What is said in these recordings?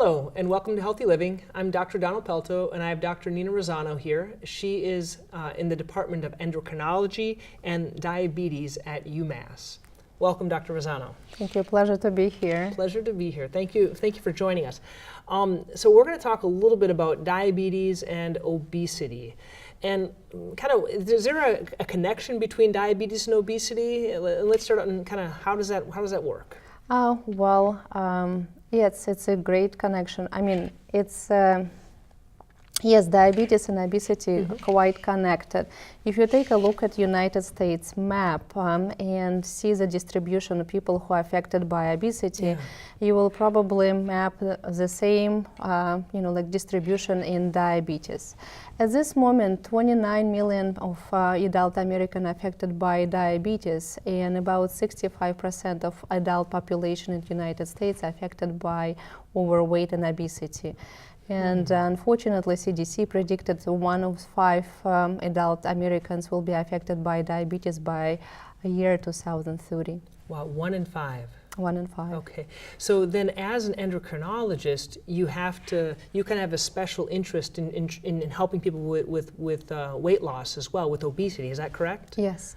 Hello, and welcome to Healthy Living. I'm Dr. Donald Pelto, and I have Dr. Nina Rosario here. She is in the Department of Endocrinology and Diabetes at UMass. Welcome, Dr. Rosario. Thank you. Pleasure to be here. Pleasure to be here. Thank you for joining us. So we're going to talk a little bit about diabetes and obesity. And kind of, is there a connection between diabetes and obesity? Let's start on kind of how does that work? Yes, it's a great connection. I mean, it's yes, diabetes and obesity are quite connected. If you take a look at United States map and see the distribution of people who are affected by obesity, you will probably map the same, like distribution in diabetes. At this moment, 29 million of adult Americans affected by diabetes, and about 65% of adult population in the United States are affected by overweight and obesity. And unfortunately, CDC predicted 1 of 5 adult Americans will be affected by diabetes by year 2030. Wow, 1 in 5. 1 in 5. Okay, so then as an endocrinologist, you kind of have a special interest in helping people with weight loss as well, with obesity. Is that correct? Yes.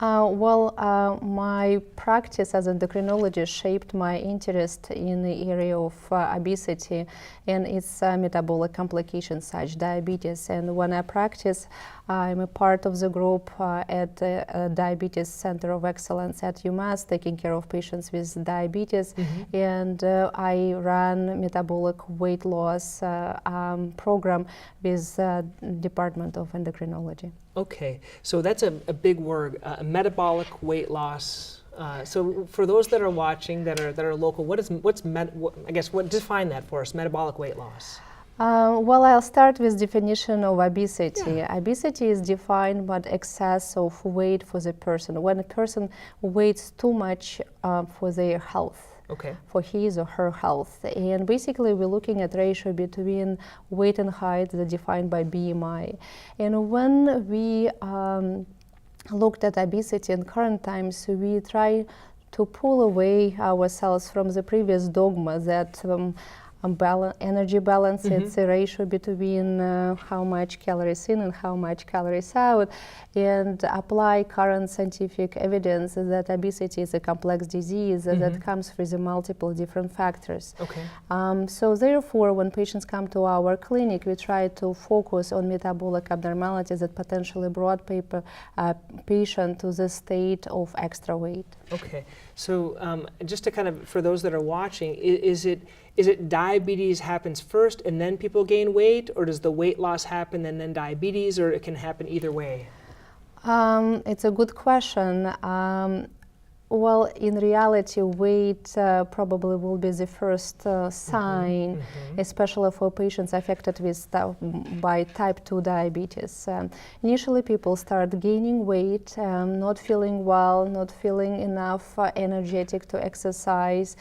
My practice as an endocrinologist shaped my interest in the area of obesity and its metabolic complications such diabetes. And when I practice, I'm a part of the group at the Diabetes Center of Excellence at UMass, taking care of patients with diabetes. And I run metabolic weight loss program with Department of Endocrinology. Okay, so that's a big word, metabolic weight loss. So for those that are watching that are local, define that for us, metabolic weight loss. I'll start with definition of obesity. Yeah. Obesity is defined by excess of weight for the person. When a person weighs too much for their health. Okay. For his or her health. And basically we're looking at ratio between weight and height that's defined by BMI. And when we looked at obesity in current times, we try to pull away ourselves from the previous dogma that energy balance, it's a ratio between how much calories in and how much calories out, and apply current scientific evidence that obesity is a complex disease that comes with multiple different factors. Okay. So therefore, when patients come to our clinic, we try to focus on metabolic abnormalities that potentially brought patient to the state of extra weight. Okay. So just to kind of, for those that are watching, is it diabetes happens first and then people gain weight, or does the weight loss happen and then diabetes, or it can happen either way? It's a good question. Well, in reality, weight probably will be the first sign, especially for patients affected by type 2 diabetes. Initially, people start gaining weight, not feeling well, not feeling enough energetic to exercise,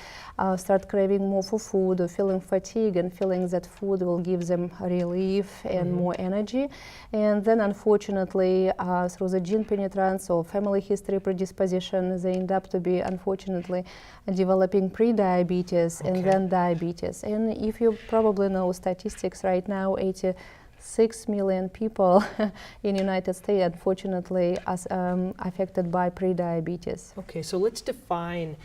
start craving more for food, or feeling fatigue and feeling that food will give them relief and more energy. And then, unfortunately, through the gene penetrance or family history predisposition, they end up to be, unfortunately, developing pre-diabetes and then diabetes. And if you probably know statistics right now, 86 million people in the United States, unfortunately, are affected by pre-diabetes. Okay, so let's define,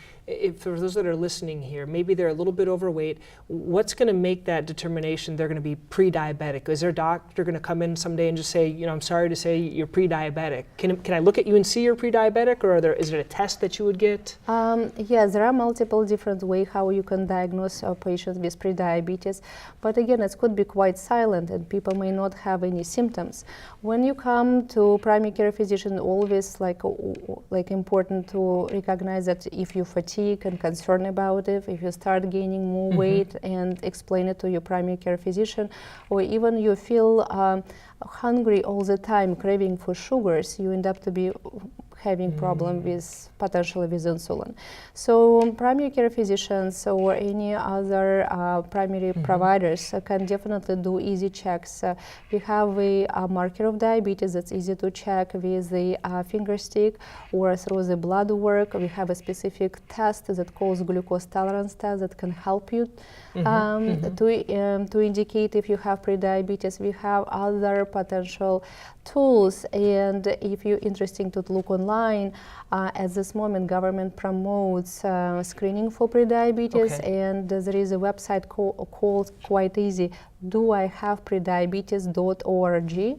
for those that are listening here, maybe they're a little bit overweight, what's going to make that determination they're going to be pre-diabetic? Is their doctor going to come in someday and just say, I'm sorry to say you're pre-diabetic? Can I look at you and see you're pre-diabetic, or is it a test that you would get? Yes, there are multiple different ways how you can diagnose a patient with pre-diabetes, but again, it could be quite silent and people may not have any symptoms. When you come to primary care physician, always like important to recognize that if you fatigue and concerned about it, if you start gaining more weight, and explain it to your primary care physician, or even you feel hungry all the time, craving for sugars, you end up to be having problem with potentially with insulin. So primary care physicians or any other primary providers can definitely do easy checks. We have a marker of diabetes that's easy to check with the finger stick or through the blood work. We have a specific test that calls glucose tolerance test that can help you to indicate if you have prediabetes. We have other potential tools, and if you're interested to look online, at this moment government promotes screening for prediabetes, and there is a website called quite easy, doihaveprediabetes.org,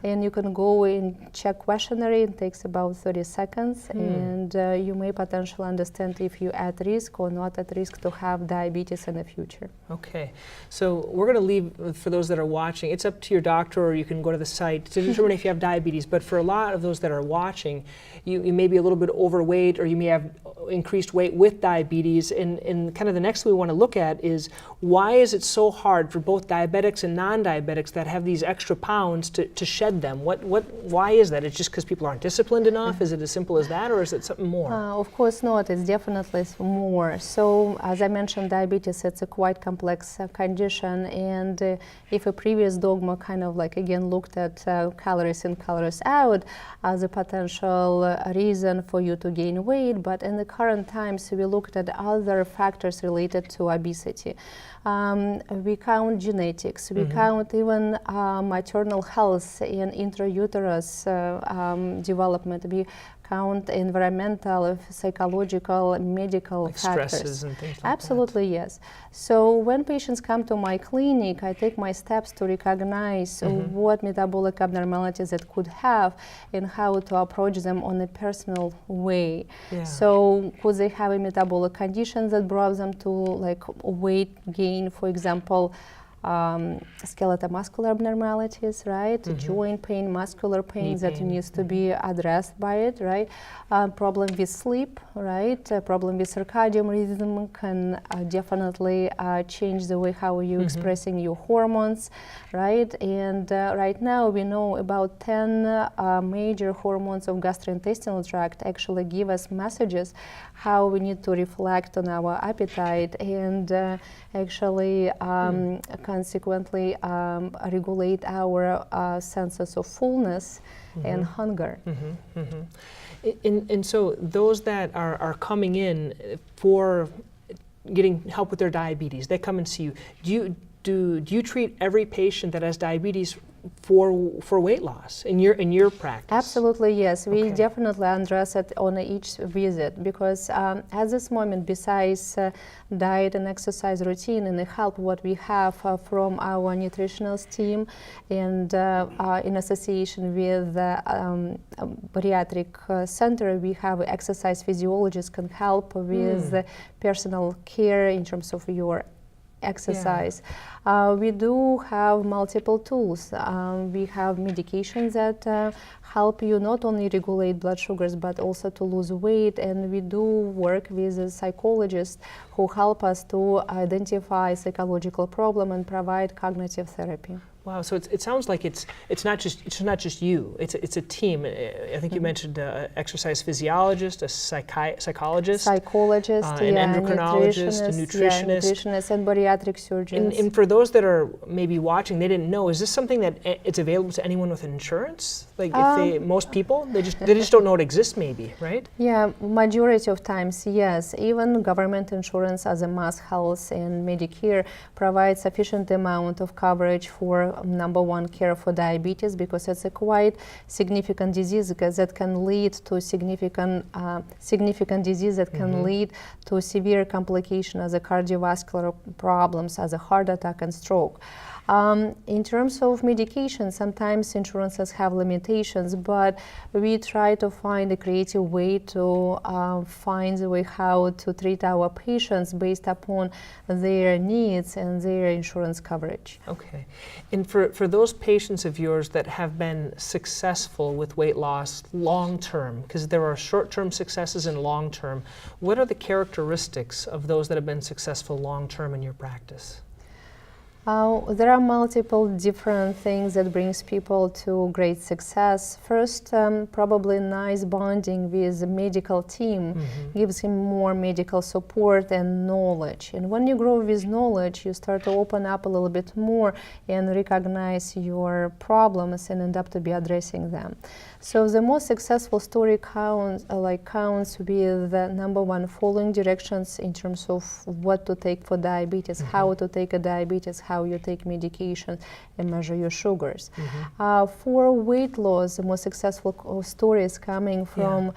and you can go and check questionnaire. It takes about 30 seconds, and you may potentially understand if you're at risk or not at risk to have diabetes in the future. Okay, so we're going to leave, for those that are watching, it's up to your doctor, or you can go to the site to determine if you have diabetes, but for a lot of those that are watching, you may be a little bit overweight, or you may have increased weight with diabetes, and kind of the next thing we want to look at is, why is it so hard for both diabetics and non-diabetics that have these extra pounds to shed them? Why is that? It's just because people aren't disciplined enough? Is it as simple as that, or is it something more? Of course not. It's definitely more. So as I mentioned, diabetes, it's a quite complex condition, and if a previous dogma kind of like again looked at calories in, calories out as a potential reason for you to gain weight, but in the current times we looked at other factors related to obesity. We count genetics, we count even maternal health and intrauterus development. We count environmental, psychological, medical factors. Stresses and things like Absolutely, yes. So when patients come to my clinic, I take my steps to recognize what metabolic abnormalities it could have and how to approach them on a personal way. So could they have a metabolic condition that brought them to like weight gain, for example, skeletal muscular abnormalities, right? Joint pain, muscular pain that needs to be addressed by it, right? Problem with sleep, right? Problem with circadian rhythm can definitely change the way how you're expressing your hormones, right? And right now we know about 10 major hormones of gastrointestinal tract actually give us messages how we need to reflect on our appetite and actually consequently regulate our senses of fullness and hunger. And so those that are coming in for getting help with their diabetes, they come and see you. Do you treat every patient that has diabetes for weight loss in your practice? Absolutely, yes. We definitely address it on each visit because at this moment, besides diet and exercise routine and the help what we have from our nutritionist team and in association with bariatric center, we have exercise physiologists can help with personal care in terms of your exercise. We do have multiple tools. We have medications that help you not only regulate blood sugars but also to lose weight, and we do work with a psychologist who help us to identify psychological problem and provide cognitive therapy. Wow, so it sounds like it's not just you. It's a team. I think you mentioned exercise physiologist, a psychologist, an endocrinologist, a nutritionist, nutritionist, and bariatric surgeons. And for those that are maybe watching, they didn't know. Is this something that it's available to anyone with insurance? Like most people, they just don't know it exists, maybe, right? Yeah, majority of times, yes. Even government insurance as a Mass Health and Medicare provides sufficient amount of coverage for number one care for diabetes because it's a quite significant disease that can lead to significant disease that can lead to severe complication as a cardiovascular problems, as a heart attack and stroke. In terms of medication, sometimes insurances have limitations, but we try to find a creative way to find the way how to treat our patients based upon their needs and their insurance coverage. Okay. And for those patients of yours that have been successful with weight loss long term, because there are short-term successes and long-term, what are the characteristics of those that have been successful long term in your practice? There are multiple different things that brings people to great success. First, probably nice bonding with the medical team gives him more medical support and knowledge. And when you grow with knowledge, you start to open up a little bit more and recognize your problems and end up to be addressing them. So the most successful story counts with number one, following directions in terms of what to take for diabetes, how to take a diabetes, how you take medication and measure your sugars. For weight loss, the most successful story is coming from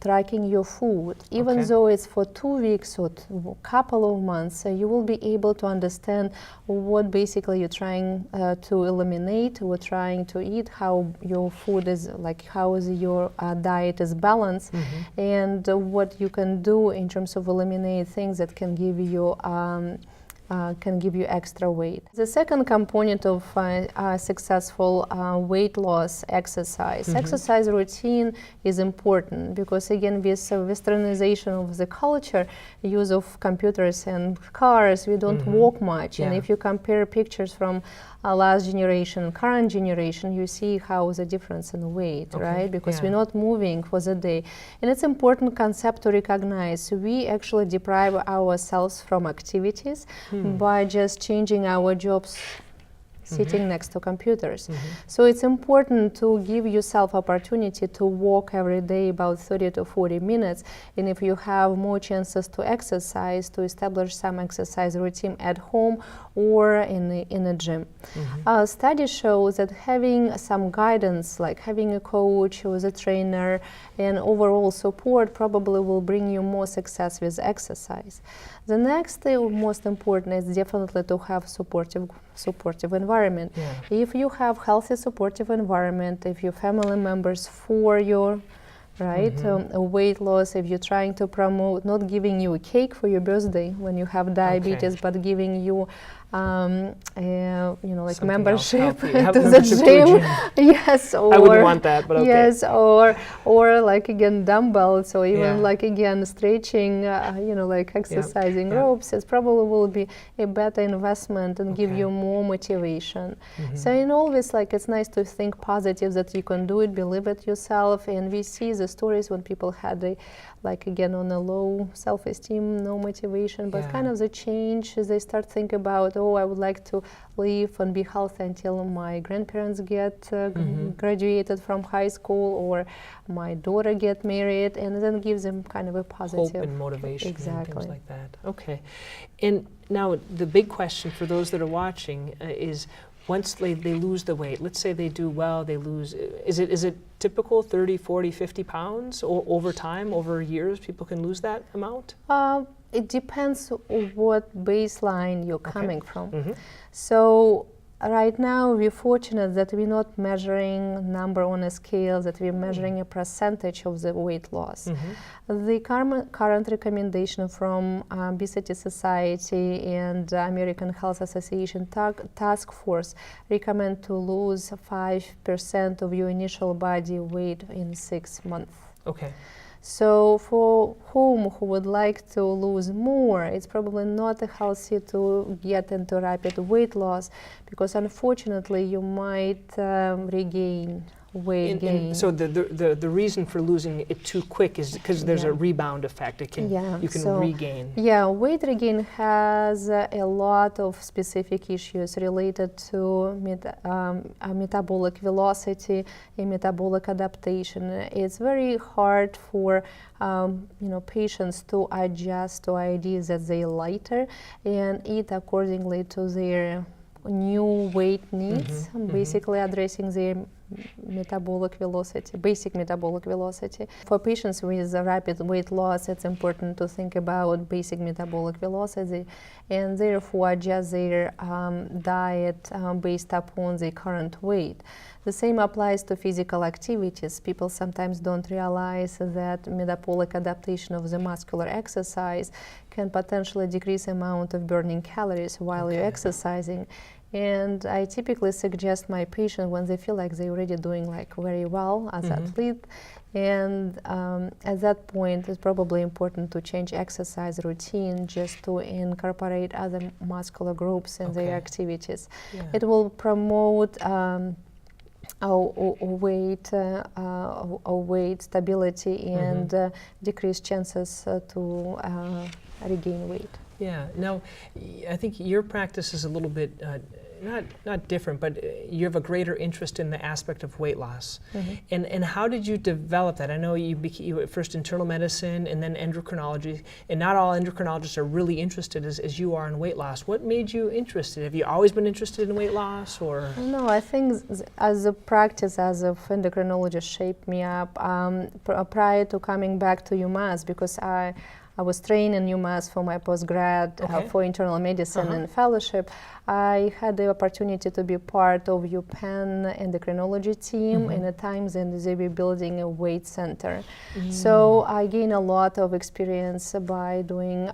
tracking your food. Even though it's for 2 weeks or a couple of months, you will be able to understand what basically you're trying to eliminate, what trying to eat, how your food is, how is your diet is balanced, and what you can do in terms of eliminate things that can give you extra weight. The second component of successful weight loss, exercise. Exercise routine is important because, again, with westernization of the culture, use of computers and cars, we don't walk much. And if you compare pictures from last generation, current generation, you see how the difference in weight, right? Because we're not moving for the day. And it's important concept to recognize. We actually deprive ourselves from activities by just changing our jobs sitting next to computers. So it's important to give yourself opportunity to walk every day about 30 to 40 minutes. And if you have more chances to exercise, to establish some exercise routine at home or in a gym. Studies show that having some guidance, like having a coach or a trainer and overall support probably will bring you more success with exercise. The next thing, most important, is definitely to have supportive environment. If you have healthy supportive environment, if your family members for your weight loss, if you're trying to promote not giving you a cake for your birthday when you have diabetes, but giving you something membership to membership the gym. Yes, or I wouldn't want that, but okay. Yes, or again dumbbells, or even again stretching, exercising ropes. It probably will be a better investment and give you more motivation. So in always it's nice to think positive that you can do it, believe it yourself, and we see the stories when people had again on a low self-esteem, no motivation, but kind of the change, they start thinking about, I would like to live and be healthy until my grandparents get graduated from high school or my daughter get married, and then gives them kind of a positive hope and motivation and things like that. Okay. And now the big question for those that are watching is, once they lose the weight, let's say they do well, they lose, is it typical 30, 40, 50 pounds, or over time, over years, people can lose that amount? It depends what baseline you're coming from. So right now we're fortunate that we're not measuring number on a scale, that we're measuring a percentage of the weight loss. The current recommendation from Obesity Society and American Health Association Task Force recommend to lose 5% of your initial body weight in 6 months. Okay. So for who would like to lose more, it's probably not healthy to get into rapid weight loss, because unfortunately you might regain weight gain. So the reason for losing it too quick is because there's a rebound effect. You can regain. Yeah, weight regain has a lot of specific issues related to metabolic velocity and metabolic adaptation. It's very hard for patients to adjust to ideas that they're lighter and eat accordingly to their new weight needs, basically addressing their metabolic velocity, basic metabolic velocity. For patients with rapid weight loss, it's important to think about basic metabolic velocity and therefore adjust their diet based upon their current weight. The same applies to physical activities. People sometimes don't realize that metabolic adaptation of the muscular exercise can potentially decrease the amount of burning calories while you're exercising. And I typically suggest my patient when they feel like they're already doing like very well as athlete, and at that point it's probably important to change exercise routine just to incorporate other muscular groups in their activities. Yeah. It will promote weight stability and decrease chances to regain weight. Yeah. Now, I think your practice is a little bit not different, but you have a greater interest in the aspect of weight loss. And how did you develop that? I know you at first internal medicine and then endocrinology, and not all endocrinologists are really interested as you are in weight loss. What made you interested? Have you always been interested in weight loss, or? No, I think as a practice as a endocrinologist shaped me up prior to coming back to UMass, because I was trained in UMass for my postgrad for internal medicine and fellowship. I had the opportunity to be part of UPenn endocrinology team, and at times they were building a weight center. So I gained a lot of experience by doing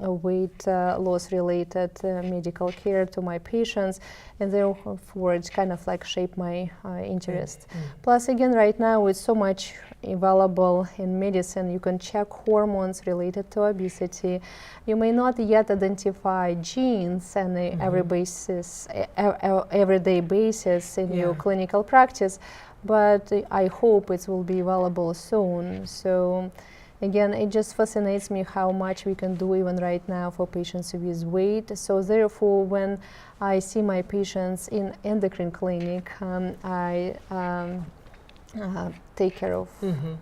weight loss related medical care to my patients, and therefore it kind of like shaped my interest. Plus again, right now with so much available in medicine, you can check hormones related to obesity. You may not yet identify genes on an everyday basis in your clinical practice, but I hope it will be available soon. So again, it just fascinates me how much we can do even right now for patients with weight. So therefore, when I see my patients in endocrine clinic, I take care of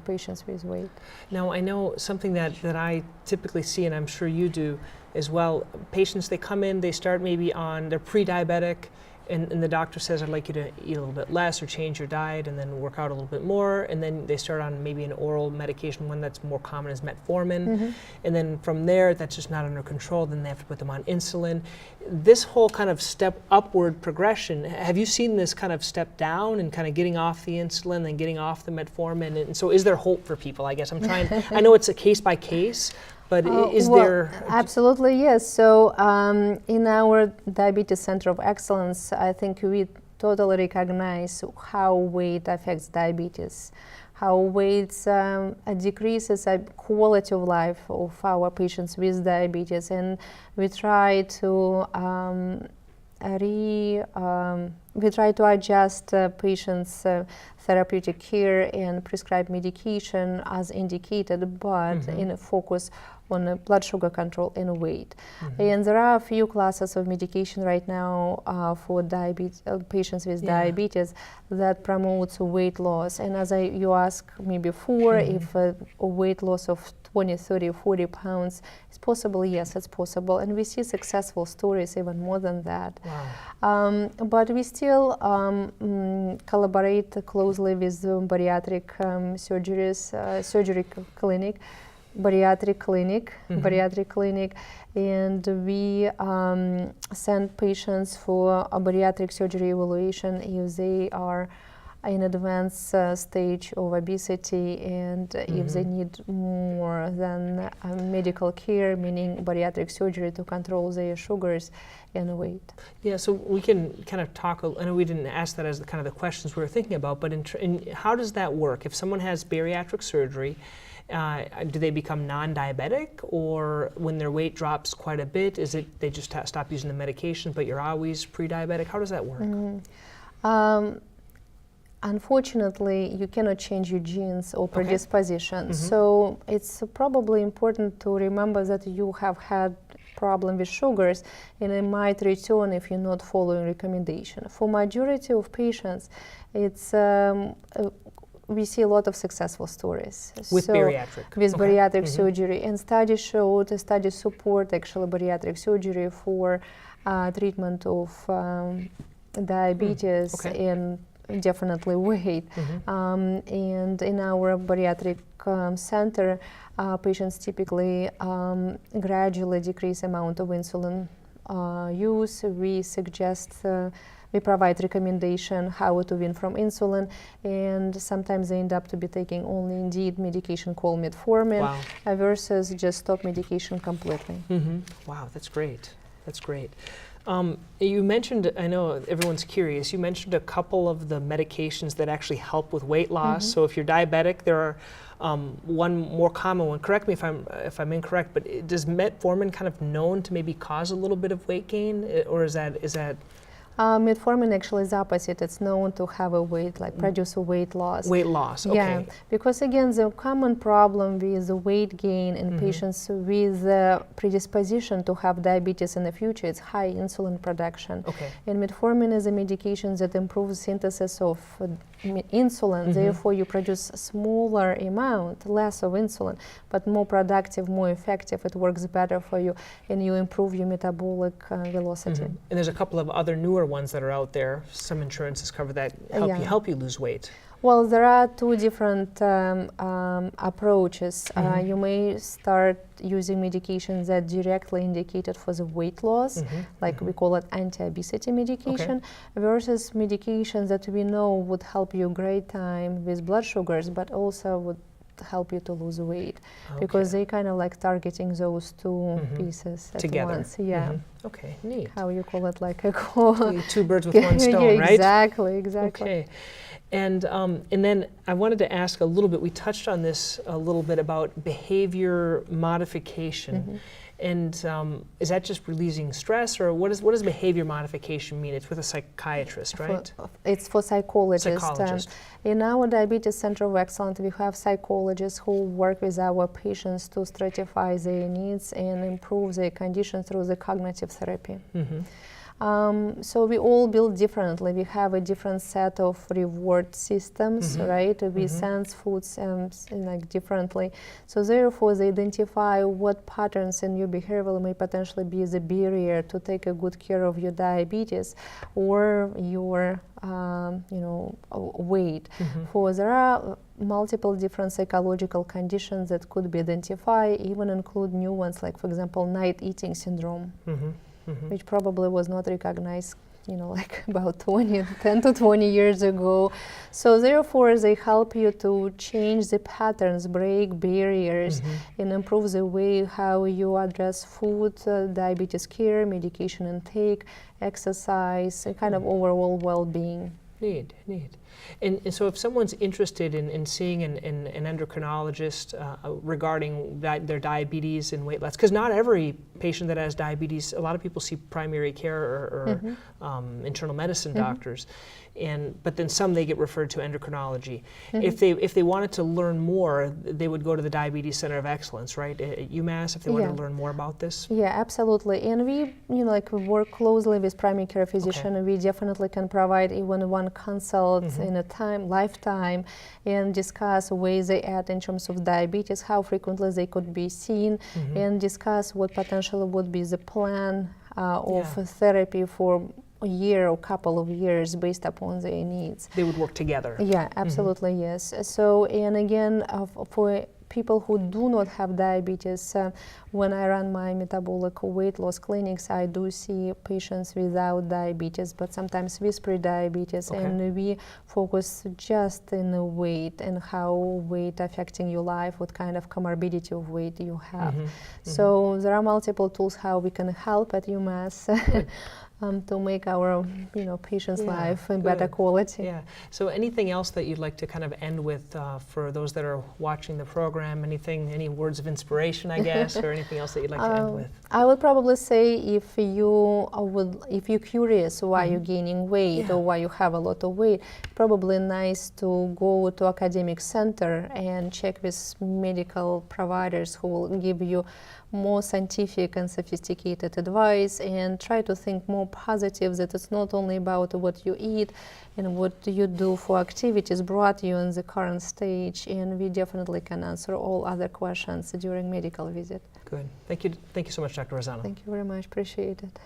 patients with weight. Now, I know something that I typically see, and I'm sure you do as well, patients, they come in, they start maybe they're pre-diabetic, and the doctor says, I'd like you to eat a little bit less or change your diet and then work out a little bit more, and then they start on maybe an oral medication. One that's more common is metformin, and then from there, that's just not under control, then they have to put them on insulin. This whole kind of step upward progression, have you seen this kind of step down and kind of getting off the insulin and getting off the metformin? And so is there hope for people? I guess I'm trying, I know it's a case by case, but is there? Absolutely, yes. So in our Diabetes Center of Excellence, I think we totally recognize how weight affects diabetes, how weight decreases the quality of life of our patients with diabetes, and we try to adjust patients' therapeutic care and prescribe medication as indicated, but in a focus on blood sugar control and weight. And there are a few classes of medication right now for patients with diabetes that promotes weight loss. And as you asked me before, if a weight loss of 20, 30, 40 pounds is possible, yes, it's possible. And we see successful stories even more than that. Wow. But we still collaborate closely with the bariatric bariatric clinic, and we send patients for a bariatric surgery evaluation if they are in advanced stage of obesity, and if they need more than medical care, meaning bariatric surgery to control their sugars and weight. Yeah, so we can kind of talk, I know we didn't ask that as the questions we were thinking about, but how does that work? If someone has bariatric surgery, do they become non-diabetic, or when their weight drops quite a bit, is it they just stop using the medication, but you're always pre-diabetic? How does that work? Unfortunately, you cannot change your genes or predisposition. So it's probably important to remember that you have had problem with sugars, and it might return if you're not following recommendation. For majority of patients, it's we see a lot of successful stories. With bariatric? With bariatric surgery. And studies support actually bariatric surgery for treatment of diabetes and definitely weight. And in our bariatric center, patients typically gradually decrease amount of insulin use. We suggest we provide recommendation how to wean from insulin, and sometimes they end up to be taking only indeed medication called metformin versus just stop medication completely. Wow, that's great. That's great. You mentioned, I know everyone's curious, you mentioned a couple of the medications that actually help with weight loss. So if you're diabetic, there are one more common one. Correct me if I'm incorrect, but does metformin kind of known to maybe cause a little bit of weight gain, or is that? Metformin actually is opposite. It's known to have produce a weight loss. Weight loss, okay. Yeah, because again, the common problem with the weight gain in patients with predisposition to have diabetes in the future is high insulin production. Okay. And metformin is a medication that improves synthesis of insulin. Therefore, you produce a smaller amount, less of insulin, but more productive, more effective. It works better for you, and you improve your metabolic velocity. And there's a couple of other newer ones that are out there. Some insurances cover that, help you lose weight. Well, there are two different approaches. You may start using medications that directly indicated for the weight loss, like we call it anti-obesity medication, versus medications that we know would help you great time with blood sugars, but also would help you to lose weight, because they kind of like targeting those two pieces at together. once. Yeah. Okay, neat. How you call it, like a two birds with one stone, right? Exactly. Okay. And then I wanted to ask a little bit, we touched on this a little bit about behavior modification. And is that just releasing stress, or what does behavior modification mean? It's with a psychiatrist, right? It's for psychologists. In our Diabetes Center of Excellence, we have psychologists who work with our patients to stratify their needs and improve their condition through the cognitive therapy. So we all build differently. We have a different set of reward systems, right? We sense foods like differently. So therefore, they identify what patterns in your behavior may potentially be the barrier to take a good care of your diabetes or your weight. For there are multiple different psychological conditions that could be identified, even include new ones, like for example, night eating syndrome. Which probably was not recognized, like about 10 to 20 years ago. So therefore, they help you to change the patterns, break barriers, and improve the way how you address food, diabetes care, medication intake, exercise, and kind of overall well-being. Neat. And so if someone's interested in seeing an endocrinologist regarding their diabetes and weight loss, because not every patient that has diabetes, a lot of people see primary care or internal medicine doctors, but then some they get referred to endocrinology. If they wanted to learn more, they would go to the Diabetes Center of Excellence, right, at UMass, if they wanted to learn more about this? Yeah, absolutely. And we, we work closely with primary care physician. We definitely can provide even one consult in a lifetime, and discuss ways they add in terms of diabetes, how frequently they could be seen, and discuss what potentially would be the plan of therapy for a year or couple of years based upon their needs. They would work together. Yeah, absolutely, yes. So, and again, for people who do not have diabetes, when I run my metabolic weight loss clinics, I do see patients without diabetes, but sometimes with pre-diabetes, and we focus just in the weight and how weight affecting your life, what kind of comorbidity of weight you have. So there are multiple tools how we can help at UMass. To make our patients' life in better quality. Yeah. So anything else that you'd like to kind of end with for those that are watching the program? Any words of inspiration, I guess, or anything else that you'd like to end with? I would probably say if you're curious why you're gaining weight or why you have a lot of weight, probably nice to go to academic center and check with medical providers who will give you more scientific and sophisticated advice, and try to think more positive, that it's not only about what you eat and what you do for activities brought you in the current stage, and we definitely can answer all other questions during medical visit. Good. Thank you so much, Dr. Rosario. Thank you very much. Appreciate it.